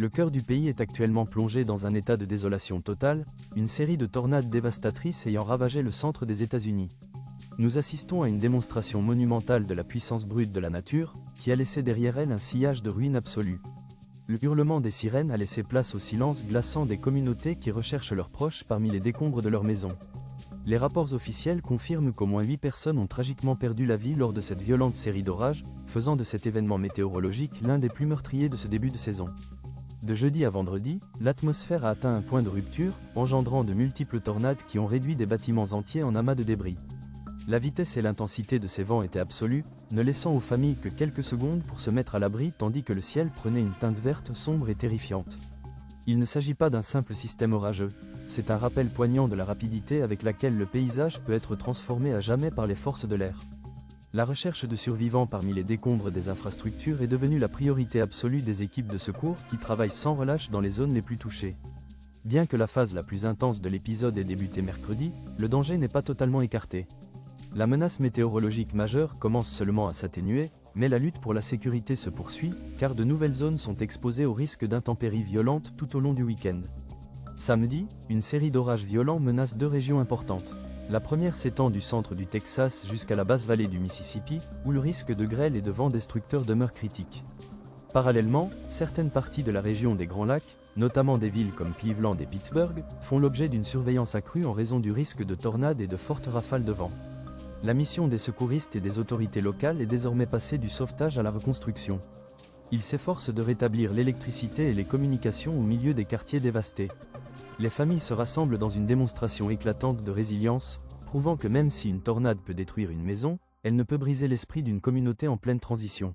Le cœur du pays est actuellement plongé dans un état de désolation totale, une série de tornades dévastatrices ayant ravagé le centre des États-Unis. Nous assistons à une démonstration monumentale de la puissance brute de la nature, qui a laissé derrière elle un sillage de ruines absolues. Le hurlement des sirènes a laissé place au silence glaçant des communautés qui recherchent leurs proches parmi les décombres de leurs maisons. Les rapports officiels confirment qu'au moins 8 personnes ont tragiquement perdu la vie lors de cette violente série d'orages, faisant de cet événement météorologique l'un des plus meurtriers de ce début de saison. De jeudi à vendredi, l'atmosphère a atteint un point de rupture, engendrant de multiples tornades qui ont réduit des bâtiments entiers en amas de débris. La vitesse et l'intensité de ces vents étaient absolues, ne laissant aux familles que quelques secondes pour se mettre à l'abri tandis que le ciel prenait une teinte verte sombre et terrifiante. Il ne s'agit pas d'un simple système orageux, c'est un rappel poignant de la rapidité avec laquelle le paysage peut être transformé à jamais par les forces de l'air. La recherche de survivants parmi les décombres des infrastructures est devenue la priorité absolue des équipes de secours qui travaillent sans relâche dans les zones les plus touchées. Bien que la phase la plus intense de l'épisode ait débuté mercredi, le danger n'est pas totalement écarté. La menace météorologique majeure commence seulement à s'atténuer, mais la lutte pour la sécurité se poursuit, car de nouvelles zones sont exposées au risque d'intempéries violentes tout au long du week-end. Samedi, une série d'orages violents menace 2 régions importantes. La première s'étend du centre du Texas jusqu'à la basse vallée du Mississippi, où le risque de grêle et de vents destructeurs demeure critique. Parallèlement, certaines parties de la région des Grands Lacs, notamment des villes comme Cleveland et Pittsburgh, font l'objet d'une surveillance accrue en raison du risque de tornades et de fortes rafales de vent. La mission des secouristes et des autorités locales est désormais passée du sauvetage à la reconstruction. Ils s'efforcent de rétablir l'électricité et les communications au milieu des quartiers dévastés. Les familles se rassemblent dans une démonstration éclatante de résilience, prouvant que même si une tornade peut détruire une maison, elle ne peut briser l'esprit d'une communauté en pleine transition.